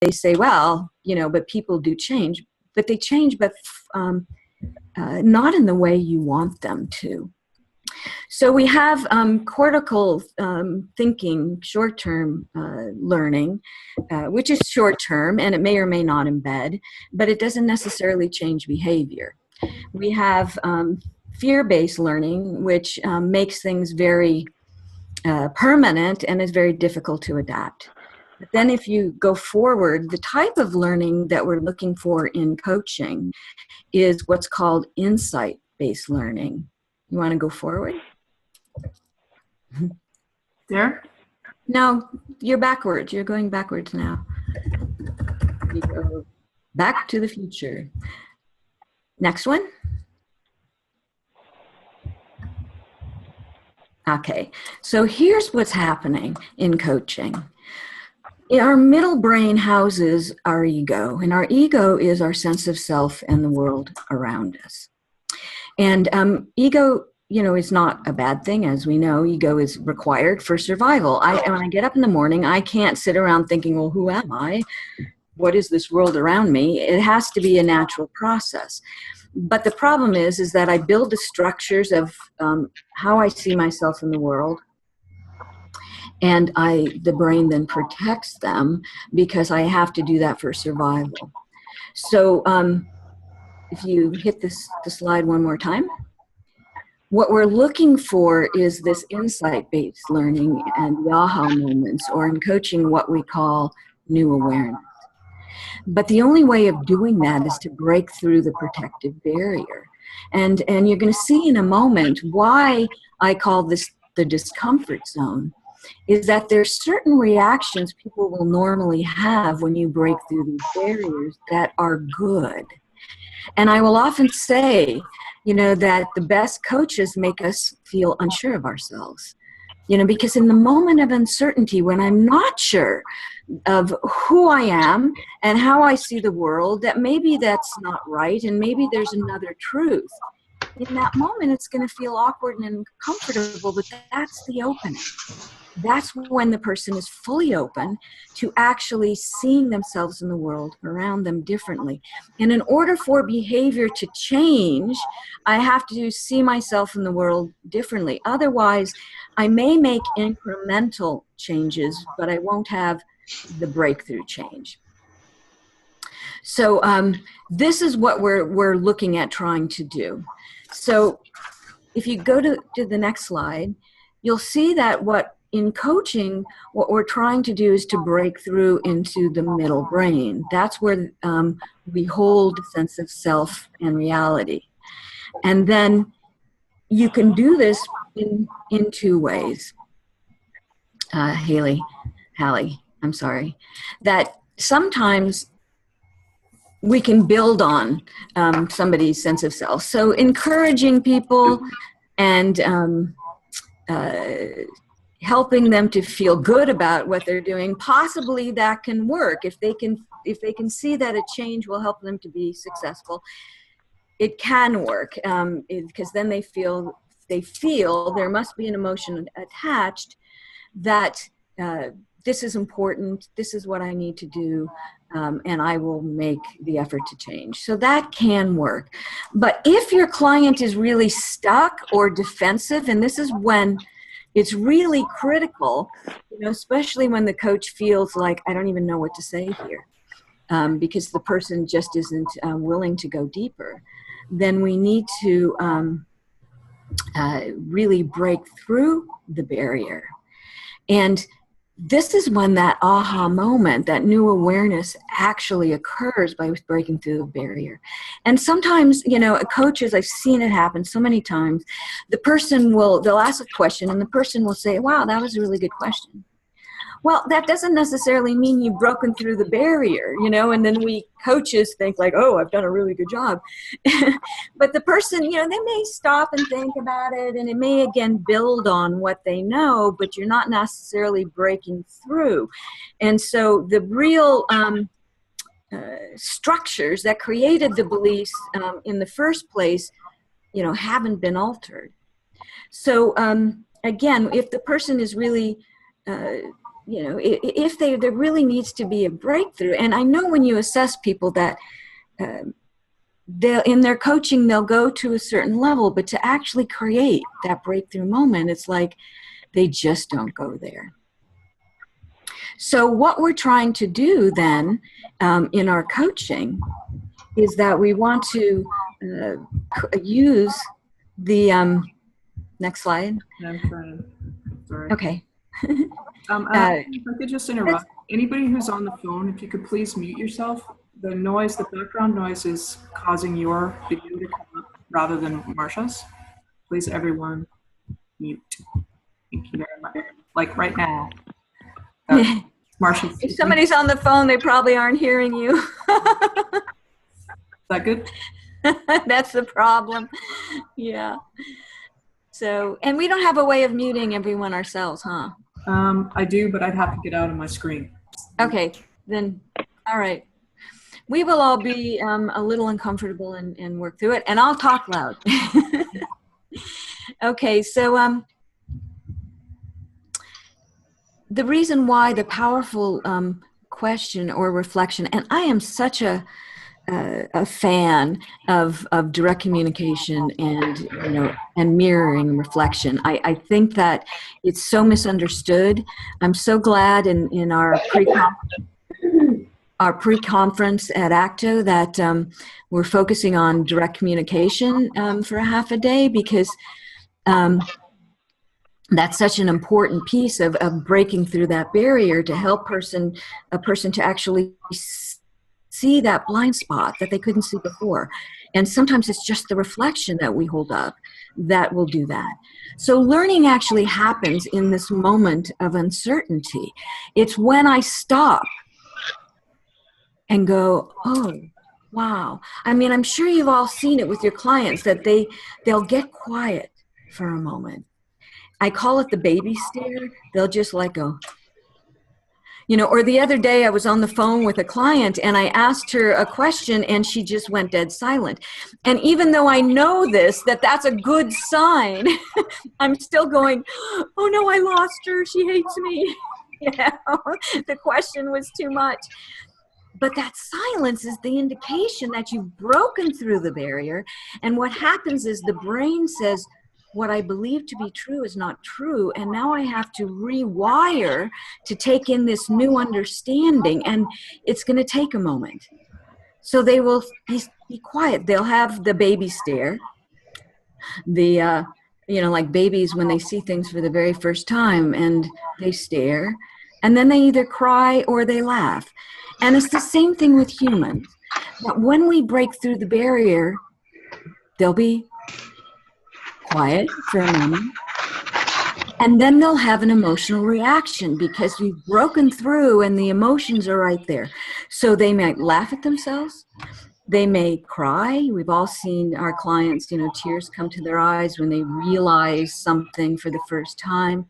they say, well, but people do change, but they change, but not in the way you want them to. So we have cortical thinking, short-term learning, which is short-term, and it may or may not embed, but it doesn't necessarily change behavior. We have fear-based learning, which makes things very permanent and is very difficult to adapt. But then if you go forward, the type of learning that we're looking for in coaching is what's called insight-based learning. You want to go forward? There? No, you're backwards. You're going backwards now. You go back to the future. Next one. Okay, so here's what's happening in coaching. Our middle brain houses our ego, and our ego is our sense of self and the world around us. And ego, is not a bad thing. As we know, ego is required for survival. When I get up in the morning, I can't sit around thinking, well, who am I? What is this world around me? It has to be a natural process. But the problem is that I build the structures of how I see myself in the world, and the brain then protects them because I have to do that for survival. So if you hit the slide one more time, what we're looking for is this insight-based learning and the aha moments, or in coaching what we call new awareness. But the only way of doing that is to break through the protective barrier. And you're going to see in a moment why I call this the discomfort zone, is that there's certain reactions people will normally have when you break through these barriers that are good. And I will often say, that the best coaches make us feel unsure of ourselves. Because in the moment of uncertainty, when I'm not sure of who I am and how I see the world, that maybe that's not right and maybe there's another truth. In that moment, it's going to feel awkward and uncomfortable, but that's the opening. That's when the person is fully open to actually seeing themselves in the world around them differently. And in order for behavior to change, I have to see myself in the world differently. Otherwise, I may make incremental changes, but I won't have the breakthrough change. So this is what we're looking at trying to do. So if you go to the next slide, you'll see that in coaching, what we're trying to do is to break through into the middle brain. That's where we hold a sense of self and reality. And then you can do this in two ways. Hallie, I'm sorry. That sometimes we can build on somebody's sense of self. So encouraging people and helping them to feel good about what they're doing, possibly that can work. If they can see that a change will help them to be successful, it can work, because then they feel there must be an emotion attached that this is important, this is what I need to do, and I will make the effort to change. So that can work. But if your client is really stuck or defensive, and this is when it's really critical, especially when the coach feels like, I don't even know what to say here, because the person just isn't willing to go deeper, then we need to really break through the barrier. And this is when that aha moment, that new awareness actually occurs by breaking through the barrier. And sometimes, coaches, I've seen it happen so many times, they'll ask a question and the person will say, wow, that was a really good question. Well, that doesn't necessarily mean you've broken through the barrier, and then we coaches think like, oh, I've done a really good job. But the person, they may stop and think about it, and it may again build on what they know, but you're not necessarily breaking through. And so the real structures that created the beliefs in the first place, haven't been altered. So again, if the person is really if there really needs to be a breakthrough. And I know when you assess people that in their coaching, they'll go to a certain level, but to actually create that breakthrough moment, it's like they just don't go there. So what we're trying to do then in our coaching is that we want to use the next slide. Yeah, I'm trying. Sorry. Okay. If I could just interrupt. Anybody who's on the phone, if you could please mute yourself. The noise, the background noise is causing your video to come up rather than Marcia's. Please, everyone, mute. Thank you very much. Like right now. Marcia. If somebody's on the phone, they probably aren't hearing you. Is that good? That's the problem. Yeah. So, and we don't have a way of muting everyone ourselves, huh? I do, but I'd have to get out of my screen. Okay, then, all right. We will all be a little uncomfortable and work through it, and I'll talk loud. Okay, so the reason why the powerful question or reflection, and I am such a fan of direct communication and mirroring and reflection. I think that it's so misunderstood. I'm so glad in our pre-conference at ACTO that we're focusing on direct communication for a half a day, because that's such an important piece of breaking through that barrier to help a person to actually see that blind spot that they couldn't see before. And sometimes it's just the reflection that we hold up that will do that. So learning actually happens in this moment of uncertainty. It's when I stop and go, oh, wow. I mean, I'm sure you've all seen it with your clients that they'll get quiet for a moment. I call it the baby stare. They'll just like go, or the other day I was on the phone with a client and I asked her a question and she just went dead silent. And even though I know that's a good sign, I'm still going, oh no, I lost her. She hates me. The question was too much. But that silence is the indication that you've broken through the barrier. And what happens is the brain says, what I believe to be true is not true, and now I have to rewire to take in this new understanding, and it's going to take a moment. So they will be quiet. They'll have the baby stare, like babies when they see things for the very first time, and they stare, and then they either cry or they laugh. And it's the same thing with humans. But when we break through the barrier, they'll be quiet for a moment, and then they'll have an emotional reaction because we've broken through and the emotions are right there. So they might laugh at themselves. They may cry. We've all seen our clients, tears come to their eyes when they realize something for the first time,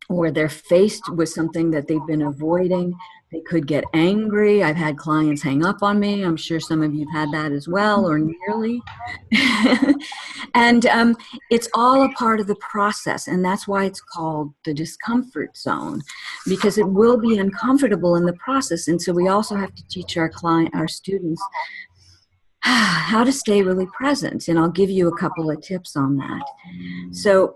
or they're faced with something that they've been avoiding. They could get angry. I've had clients hang up on me. I'm sure some of you've had that as well, or nearly. And it's all a part of the process. And that's why it's called the discomfort zone, because it will be uncomfortable in the process. And so we also have to teach our students how to stay really present. And I'll give you a couple of tips on that. So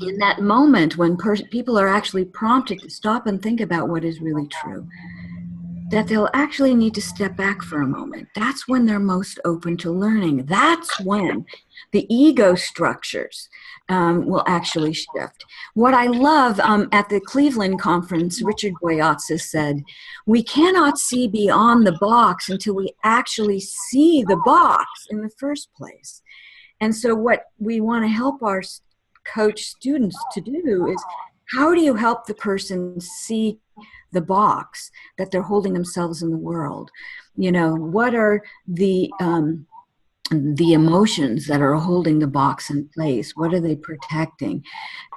in that moment when people are actually prompted to stop and think about what is really true, that they'll actually need to step back for a moment. That's when they're most open to learning. That's when the ego structures will actually shift. What I love at the Cleveland conference, Richard Boyatzis said, we cannot see beyond the box until we actually see the box in the first place. And so what we want to help our coach students to do is, how do you help the person see the box that they're holding themselves in the world? What are the emotions that are holding the box in place? What are they protecting?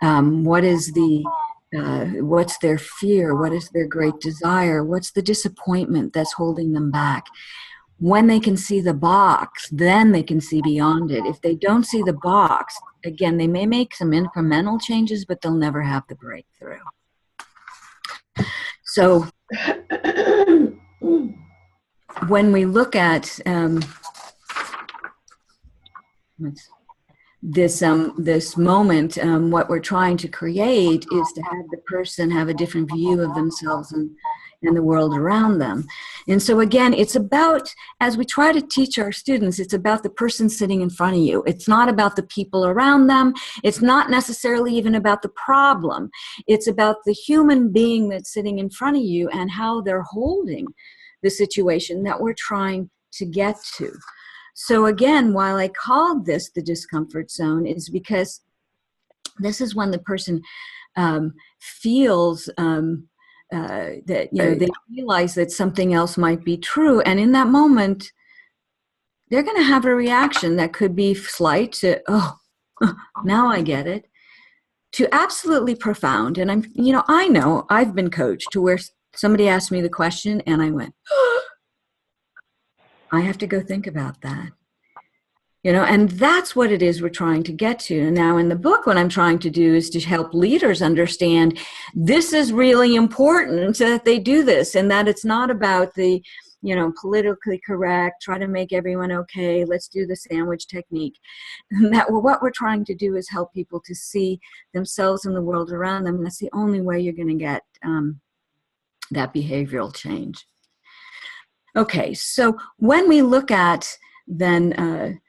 What is what's their fear? What is their great desire? What's the disappointment that's holding them back? When they can see the box, then they can see beyond it. If they don't see the box, again, they may make some incremental changes, but they'll never have the breakthrough. So when we look at this moment, what we're trying to create is to have the person have a different view of themselves and the world around them. And so again, it's about, as we try to teach our students, it's about the person sitting in front of you. It's not about the people around them. It's not necessarily even about the problem. It's about the human being that's sitting in front of you and how they're holding the situation that we're trying to get to. So again, while I called this the discomfort zone, is because this is when the person feels that, you know, they realize that something else might be true. And in that moment, they're going to have a reaction that could be slight to, oh, now I get it, to absolutely profound. And I know I've been coached to where somebody asked me the question and I went, I have to go think about that. You know, and that's what it is we're trying to get to. And now in the book, what I'm trying to do is to help leaders understand this is really important that they do this, and that it's not about the, you know, politically correct, try to make everyone okay, let's do the sandwich technique. And that what we're trying to do is help people to see themselves and the world around them. And that's the only way you're going to get that behavioral change. Okay, so when we look at then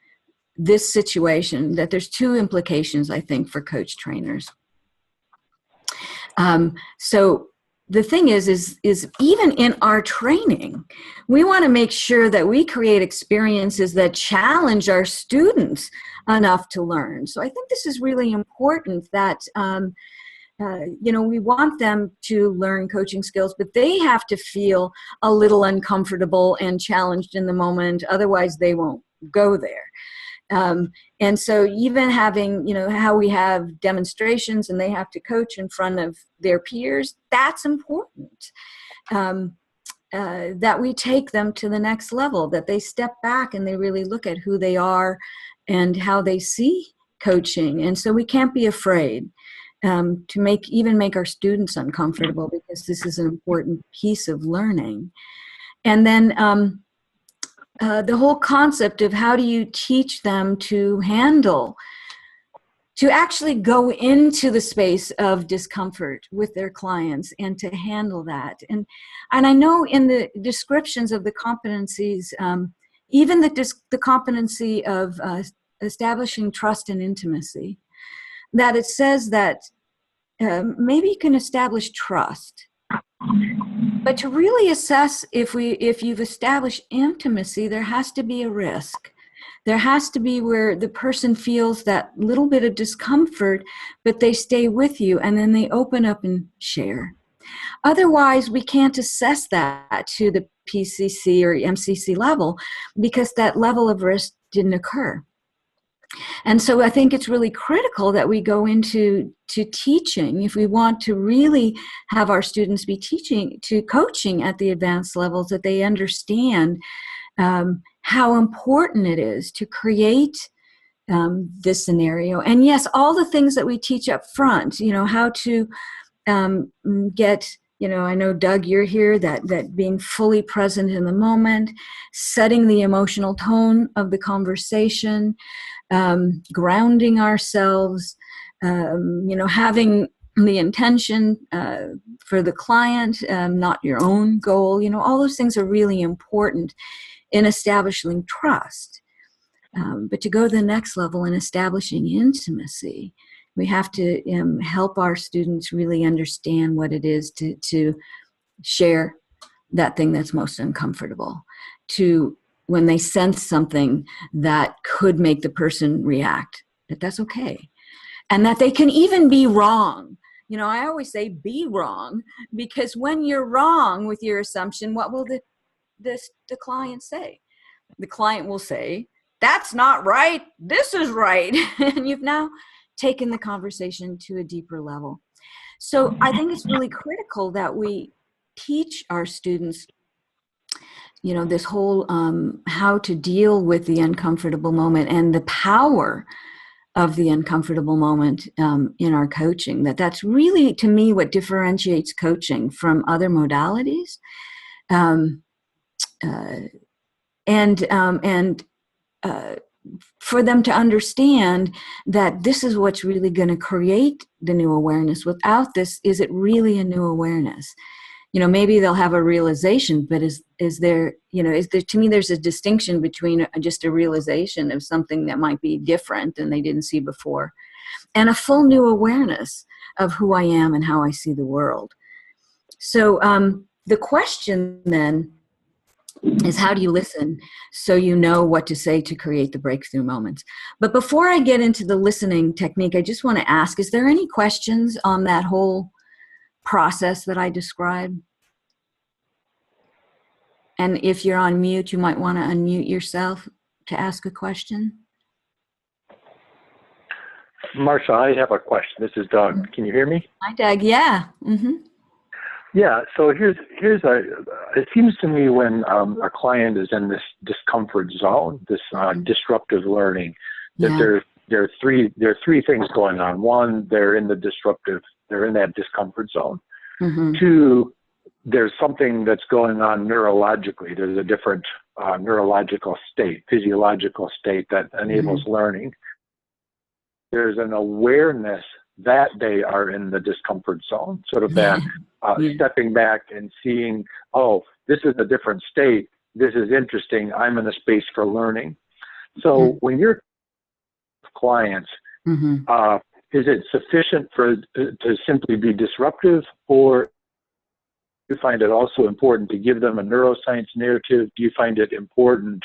this situation, that there's two implications, I think, for coach trainers. So the thing is even in our training, we want to make sure that we create experiences that challenge our students enough to learn. So I think this is really important that, you know, we want them to learn coaching skills, but they have to feel a little uncomfortable and challenged in the moment. Otherwise, they won't go there. And so even having, you know, how we have demonstrations and they have to coach in front of their peers, that's important. That we take them to the next level, that they step back and they really look at who they are and how they see coaching. And so we can't be afraid to make our students uncomfortable, because this is an important piece of learning. And then the whole concept of how do you teach them to actually go into the space of discomfort with their clients and to handle that. And I know in the descriptions of the competencies, even the competency of establishing trust and intimacy, that it says that maybe you can establish trust. But to really assess if you've established intimacy, there has to be a risk. There has to be where the person feels that little bit of discomfort, but they stay with you and then they open up and share. Otherwise, we can't assess that to the PCC or MCC level, because that level of risk didn't occur. And so I think it's really critical that we go into teaching, if we want to really have our students be coaching at the advanced levels, that they understand how important it is to create this scenario. And yes, all the things that we teach up front, you know, how to get, you know, I know, Doug, you're here, that being fully present in the moment, setting the emotional tone of the conversation, grounding ourselves, you know, having the intention for the client, not your own goal. You know, all those things are really important in establishing trust. But to go to the next level in establishing intimacy, we have to help our students really understand what it is to share that thing that's most uncomfortable, to when they sense something that could make the person react, that's okay. And that they can even be wrong. You know, I always say be wrong, because when you're wrong with your assumption, what will the client say? The client will say, that's not right, this is right. And you've now taken the conversation to a deeper level. So I think it's really critical that we teach our students, you know, this whole how to deal with the uncomfortable moment and the power of the uncomfortable moment in our coaching. That's really, to me, what differentiates coaching from other modalities. For them to understand that this is what's really going to create the new awareness. Without this, is it really a new awareness? Maybe they'll have a realization, but is there, to me, there's a distinction between just a realization of something that might be different than they didn't see before, and a full new awareness of who I am and how I see the world. So the question then is, how do you listen so you know what to say to create the breakthrough moments? But before I get into the listening technique, I just want to ask, is there any questions on that whole process that I described? And if you're on mute, you might want to unmute yourself to ask a question. Marcia, I have a question. This is Doug. Mm-hmm. Can you hear me? Hi, Doug. Yeah. Mm-hmm. Yeah. So it seems to me when a client is in this discomfort zone, this disruptive learning, that there are three things going on. One, they're in that discomfort zone. Mm-hmm. Two, there's something that's going on neurologically. There's a different neurological state, physiological state that enables learning. There's an awareness that they are in the discomfort zone, sort of that stepping back and seeing, oh, this is a different state. This is interesting. I'm in a space for learning. So when you're clients, is it sufficient to simply be disruptive, or do you find it also important to give them a neuroscience narrative? Do you find it important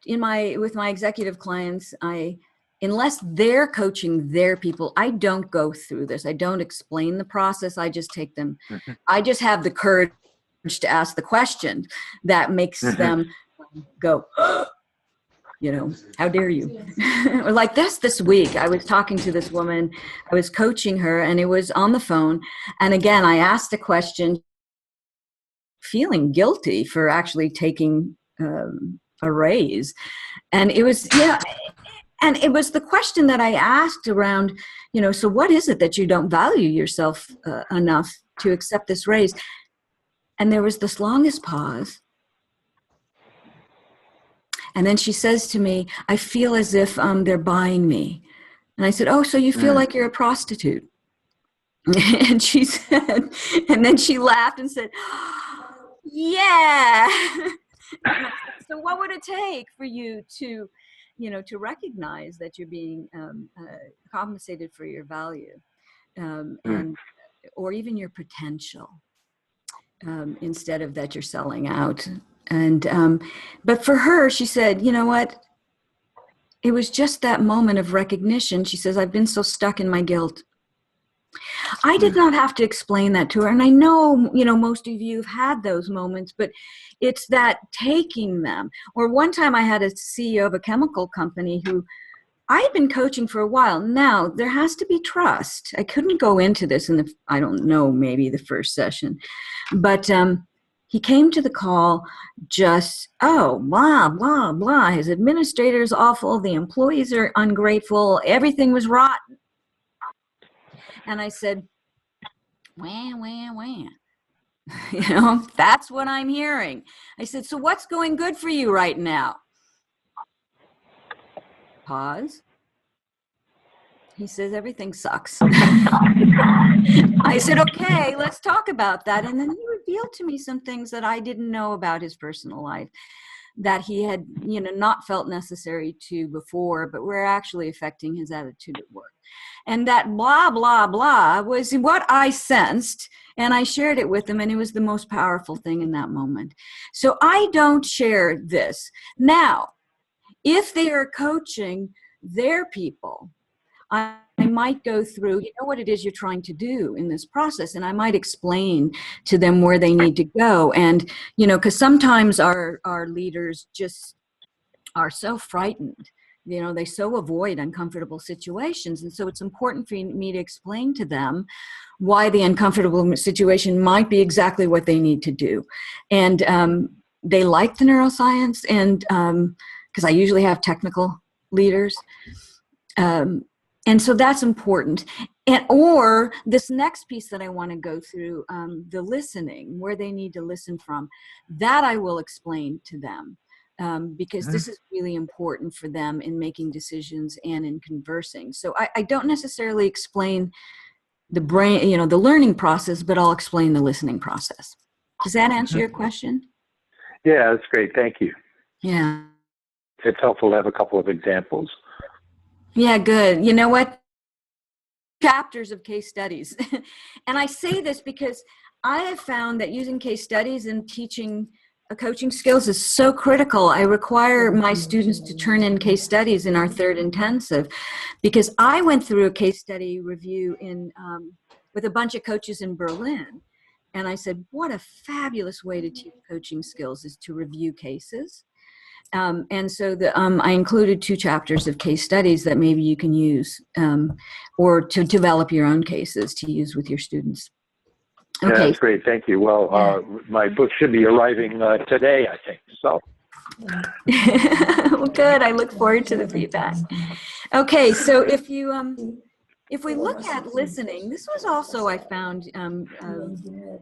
with my executive clients, unless they're coaching their people, I don't go through this. I don't explain the process. I just take them. I just have the courage to ask the question that makes them go, how dare you? Or like this week, I was talking to this woman, I was coaching her, and it was on the phone. And again, I asked a question, feeling guilty for actually taking a raise. And it was, and it was the question that I asked around, so what is it that you don't value yourself enough to accept this raise? And there was this longest pause. And then she says to me, I feel as if they're buying me. And I said, oh, so you feel like you're a prostitute? And she said, and then she laughed and said, yeah. So what would it take for you to, to recognize that you're being compensated for your value, and or even your potential, instead of that you're selling out? And but for her, she said, you know what? It was just that moment of recognition. She says, I've been so stuck in my guilt. I did not have to explain that to her. And I know, most of you have had those moments, but it's that taking them. Or one time I had a CEO of a chemical company who I had been coaching for a while. Now, there has to be trust. I couldn't go into this in I don't know, maybe the first session. But he came to the call just, blah, blah, blah. His administrator's awful. The employees are ungrateful. Everything was rotten. And I said, wah, wah, wah. That's what I'm hearing. I said, so what's going good for you right now? Pause. He says, everything sucks. I said, okay, let's talk about that. And then he revealed to me some things that I didn't know about his personal life, that he had, not felt necessary to before, but were actually affecting his attitude at work. And that blah, blah, blah was what I sensed, and I shared it with him, and it was the most powerful thing in that moment. So I don't share this. Now, if they are coaching their people, I might go through, what it is you're trying to do in this process, and I might explain to them where they need to go. And, because sometimes our leaders just are so frightened, they so avoid uncomfortable situations. And so it's important for me to explain to them why the uncomfortable situation might be exactly what they need to do. And they like the neuroscience, and because I usually have technical leaders. And so that's important. Or this next piece that I want to go through, the listening, where they need to listen from, that I will explain to them. Because this is really important for them in making decisions and in conversing. So I don't necessarily explain the brain, the learning process, but I'll explain the listening process. Does that answer your question? Yeah, that's great. Thank you. Yeah. It's helpful to have a couple of examples. Yeah, good. You know what? Chapters of case studies. And I say this because I have found that using case studies in teaching coaching skills is so critical. I require my students to turn in case studies in our third intensive, because I went through a case study review with a bunch of coaches in Berlin. And I said, what a fabulous way to teach coaching skills is to review cases. And so I included 2 chapters of case studies that maybe you can use, or to develop your own cases to use with your students. Okay. Yeah, that's great. Thank you. Well, my book should be arriving today, I think. So. Well, good. I look forward to the feedback. Okay, so if we look at listening, this was also, I found,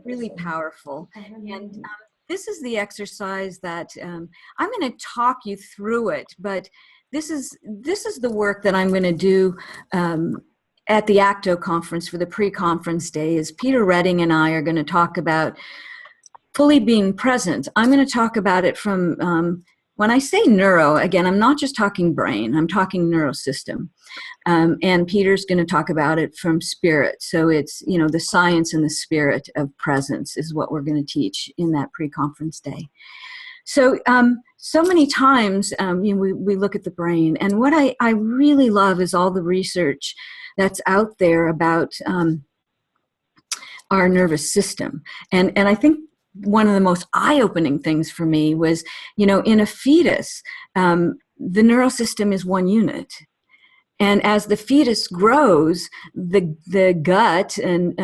really powerful. And this is the exercise that I'm going to talk you through it, but this is the work that I'm going to do at the ACTO conference for the pre-conference day. Is Peter Redding and I are going to talk about fully being present. I'm going to talk about it from, when I say neuro, again, I'm not just talking brain, I'm talking neurosystem. And Peter's going to talk about it from spirit. So it's, the science and the spirit of presence is what we're going to teach in that pre-conference day. So, so many times, we look at the brain, and what I really love is all the research that's out there about our nervous system. And I think one of the most eye-opening things for me was, in a fetus, the neurosystem is one unit. And as the fetus grows, the gut and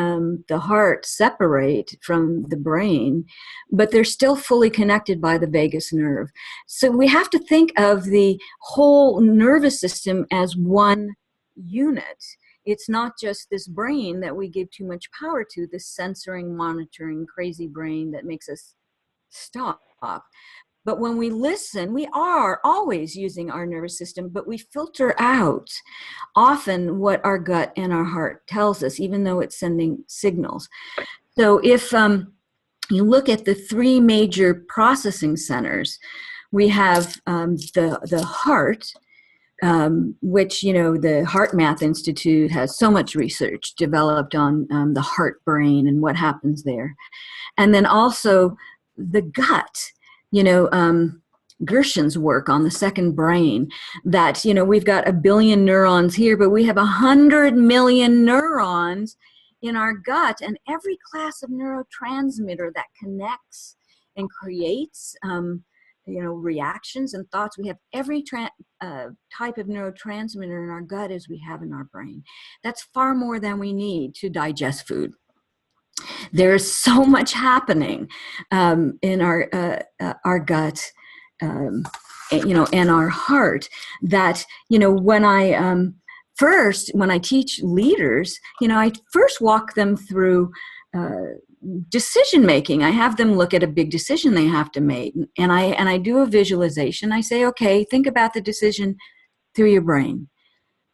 the heart separate from the brain, but they're still fully connected by the vagus nerve. So we have to think of the whole nervous system as one unit. It's not just this brain that we give too much power to, this censoring, monitoring, crazy brain that makes us stop. But when we listen, we are always using our nervous system, but we filter out often what our gut and our heart tells us, even though it's sending signals. So if you look at the 3 major processing centers, we have the heart, which, the Heart Math Institute has so much research developed on the heart brain and what happens there. And then also the gut, Gerson's work on the second brain, that, we've got 1 billion neurons here, but we have 100 million neurons in our gut, and every class of neurotransmitter that connects and creates reactions and thoughts. We have every type of neurotransmitter in our gut as we have in our brain. That's far more than we need to digest food. There's so much happening in our gut, and our heart, that, when I teach leaders, I first walk them through decision making. I have them look at a big decision they have to make, and I do a visualization. I say, okay, think about the decision through your brain,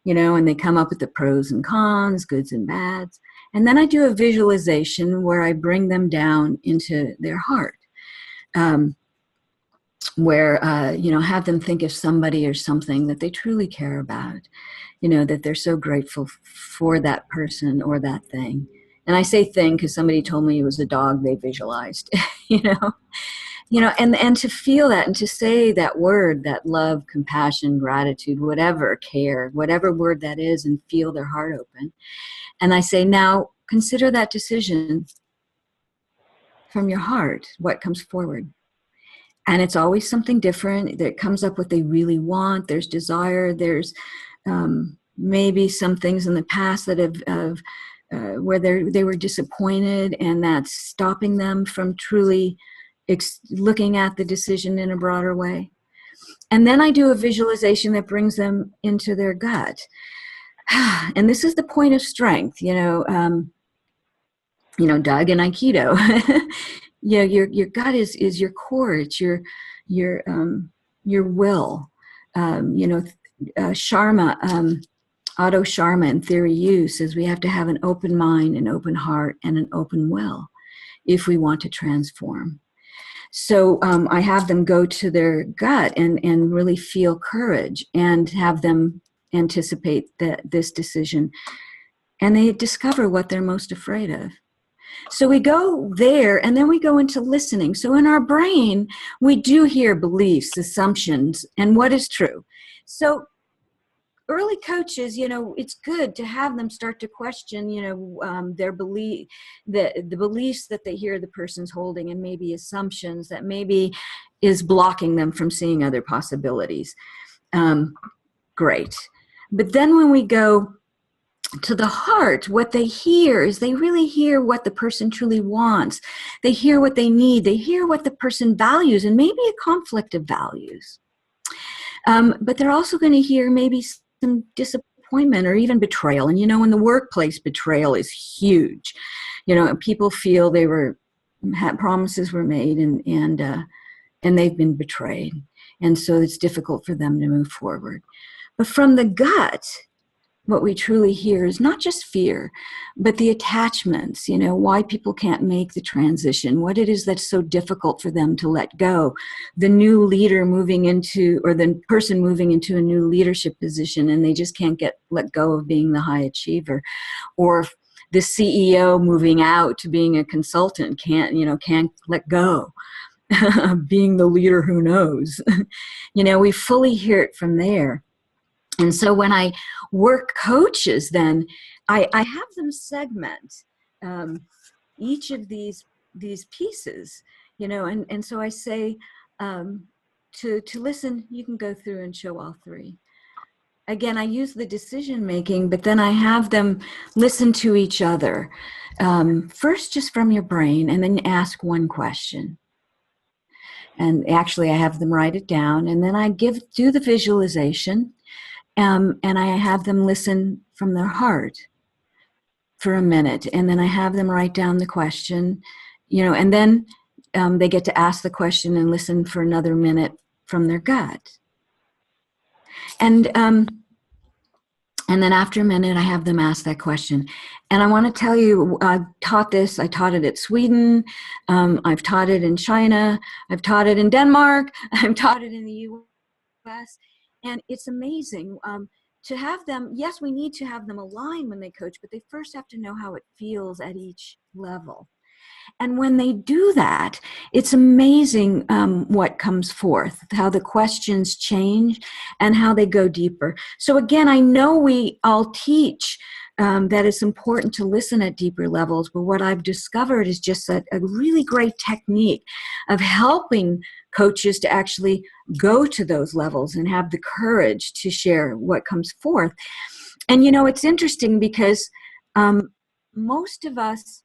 and they come up with the pros and cons, goods and bads. And then I do a visualization where I bring them down into their heart, where, have them think of somebody or something that they truly care about, that they're so grateful for that person or that thing. And I say thing because somebody told me it was a dog they visualized, and to feel that and to say that word, that love, compassion, gratitude, whatever, care, whatever word that is, and feel their heart open. And I say, now consider that decision from your heart, what comes forward. And it's always something different that comes up what they really want. There's desire. There's maybe some things in the past that have where they were disappointed, and that's stopping them from truly looking at the decision in a broader way. And then I do a visualization that brings them into their gut. And this is the point of strength, Doug and Aikido. Your gut is your core. It's your will. Sharma, Otto Sharma in Theory U says we have to have an open mind, an open heart, and an open will if we want to transform. So I have them go to their gut and really feel courage and have them anticipate this decision. And they discover what they're most afraid of. So we go there, and then we go into listening. So in our brain, we do hear beliefs, assumptions, and what is true. So early coaches, it's good to have them start to question, their belief, the beliefs that they hear the person's holding, and maybe assumptions that maybe is blocking them from seeing other possibilities. Great. But then when we go to the heart, what they hear is they really hear what the person truly wants. They hear what they need. They hear what the person values, and maybe a conflict of values. But they're also going to hear maybe some disappointment or even betrayal. And, in the workplace, betrayal is huge. People feel promises were made and they've been betrayed. And so it's difficult for them to move forward. But from the gut, what we truly hear is not just fear, but the attachments, why people can't make the transition, what it is that's so difficult for them to let go. The new leader moving into, or the person moving into a new leadership position, and they just can't let go of being the high achiever. Or the CEO moving out to being a consultant can't let go of being the leader who knows. We fully hear it from there. And so when I work coaches, then I have them segment each of these pieces, and so I say to listen, you can go through and show all three. Again, I use the decision making, but then I have them listen to each other. First, just from your brain, and then ask one question. And actually, I have them write it down, and then I do the visualization. And I have them listen from their heart for a minute, and then I have them write down the question, and then they get to ask the question and listen for another minute from their gut. And then after a minute, I have them ask that question. And I want to tell you, I've taught this. I taught it at Sweden. I've taught it in China. I've taught it in Denmark. I've taught it in the U.S. And it's amazing to have them. Yes, we need to have them align when they coach, but they first have to know how it feels at each level. And when they do that, it's amazing what comes forth, how the questions change and how they go deeper. So again, I know we all teach that it's important to listen at deeper levels, but what I've discovered is just a really great technique of helping coaches to actually go to those levels and have the courage to share what comes forth. And it's interesting because most of us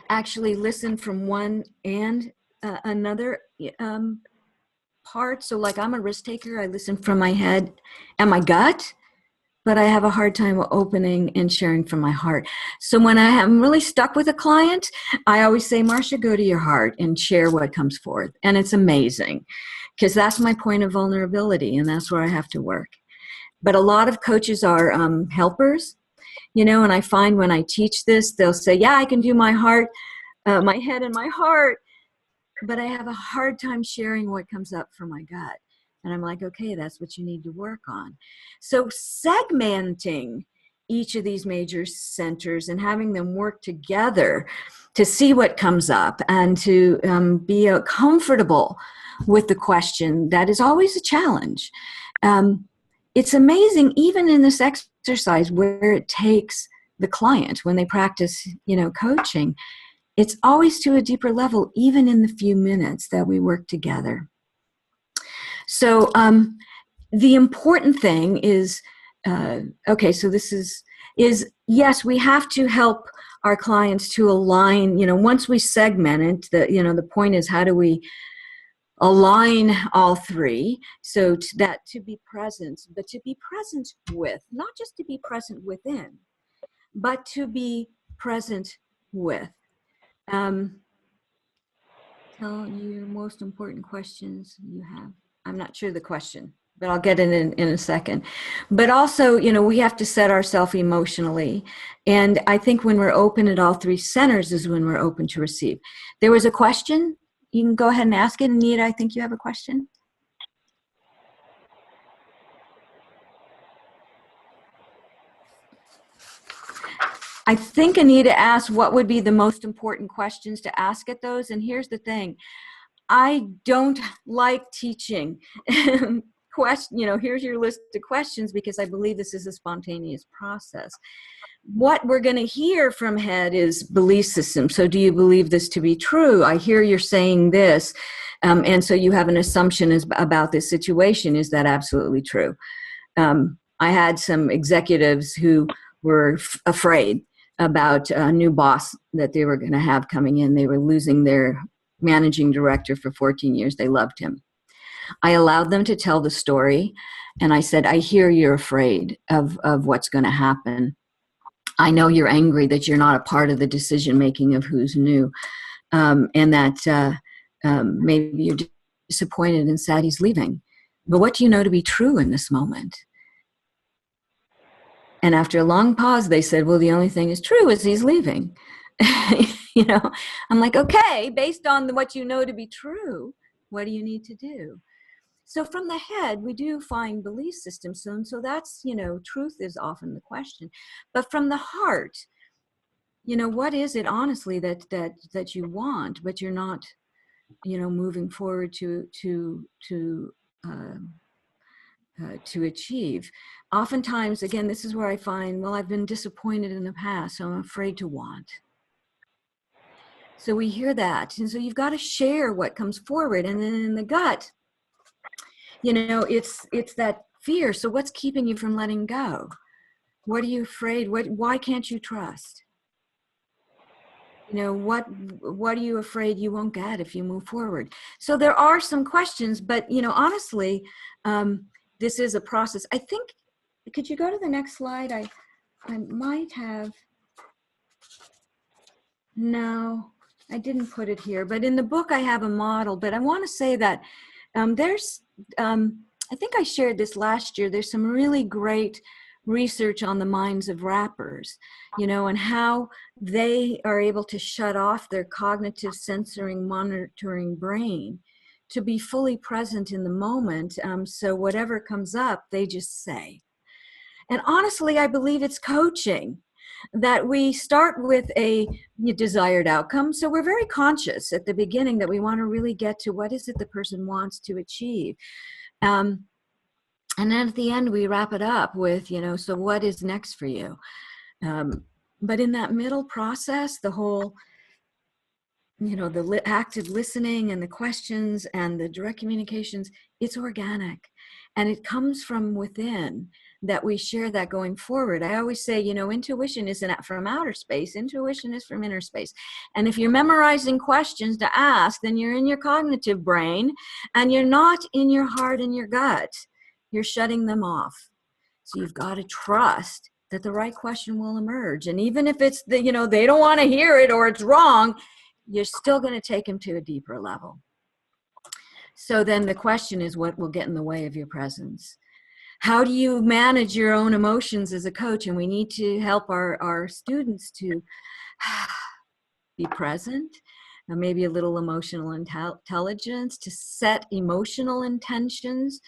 actually listen from one and another part. So like, I'm a risk taker. I listen from my head and my gut, but I have a hard time opening and sharing from my heart. So when I'm really stuck with a client, I always say, Marcia, go to your heart and share what comes forth. And it's amazing because that's my point of vulnerability, and that's where I have to work. But a lot of coaches are helpers, and I find when I teach this, they'll say, yeah, I can do my heart, my head and my heart, but I have a hard time sharing what comes up from my gut. And I'm like, okay, that's what you need to work on. So segmenting each of these major centers and having them work together to see what comes up and to be comfortable with the question, that is always a challenge. It's amazing, even in this exercise where it takes the client, when they practice, coaching, it's always to a deeper level, even in the few minutes that we work together. So the important thing is, okay, so this is yes, we have to help our clients to align, once we segment it, the point is, how do we align all three, so to be present, but to be present with, not just to be present within, but to be present with. Tell your most important questions you have. I'm not sure the question, but I'll get it in a second. But also, we have to set ourselves emotionally. And I think when we're open at all three centers is when we're open to receive. There was a question. You can go ahead and ask it. Anita, I think you have a question. I think Anita asked what would be the most important questions to ask at those. And here's the thing. I don't like teaching here's your list of questions, because I believe this is a spontaneous process. What we're going to hear from head is belief system. So do you believe this to be true? I hear you're saying this. And so you have an assumption about this situation. Is that absolutely true? I had some executives who were afraid about a new boss that they were going to have coming in. They were losing their managing director for 14 years. They loved him. I allowed them to tell the story, and I said, I hear you're afraid of what's going to happen. I know you're angry that you're not a part of the decision making of who's new, and that maybe you're disappointed and sad he's leaving. But what do you know to be true in this moment? And after a long pause, they said, well, the only thing is true is he's leaving. I'm like, okay, based on what you know to be true, what do you need to do? So from the head, we do find belief systems. So that's, truth is often the question. But from the heart, what is it honestly that you want, but you're not, moving forward to achieve. Oftentimes, again, this is where I find, well, I've been disappointed in the past, so I'm afraid to want. So we hear that. And so you've got to share what comes forward. And then in the gut, it's that fear. So what's keeping you from letting go? What are you afraid? Why can't you trust? What are you afraid you won't get if you move forward? So there are some questions, but, honestly, this is a process. I think, could you go to the next slide? I might have, no, I didn't put it here, but in the book I have a model, but I want to say that there's, I think I shared this last year, there's some really great research on the minds of rappers, and how they are able to shut off their cognitive censoring monitoring brain to be fully present in the moment. So whatever comes up, they just say. And honestly, I believe it's coaching, that we start with a desired outcome. So we're very conscious at the beginning that we want to really get to what is it the person wants to achieve. And then at the end, we wrap it up with, so what is next for you? But in that middle process, the whole, the active listening and the questions and the direct communications, it's organic. And it comes from within, that we share that going forward. I always say, intuition isn't from outer space. Intuition is from inner space. And if you're memorizing questions to ask, then you're in your cognitive brain and you're not in your heart and your gut. You're shutting them off. So you've got to trust that the right question will emerge. And even if it's, they don't want to hear it or it's wrong, you're still going to take them to a deeper level. So then the question is, what will get in the way of your presence? How do you manage your own emotions as a coach? And we need to help our students to be present, maybe a little emotional intelligence, to set emotional intentions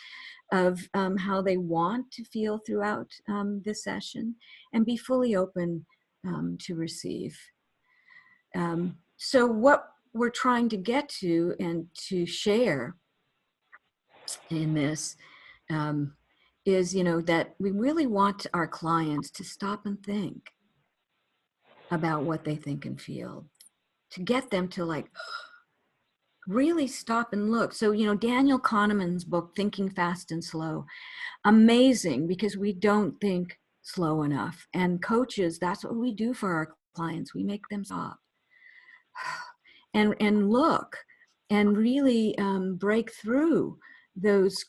of how they want to feel throughout this session, and be fully open to receive. So what we're trying to get to and to share in this is, that we really want our clients to stop and think about what they think and feel. to get them to like really stop and look. So, you know, Daniel Kahneman's book, Thinking Fast and Slow, amazing, because we don't think slow enough. And coaches, that's what we do for our clients. We make them stop and look and really break through those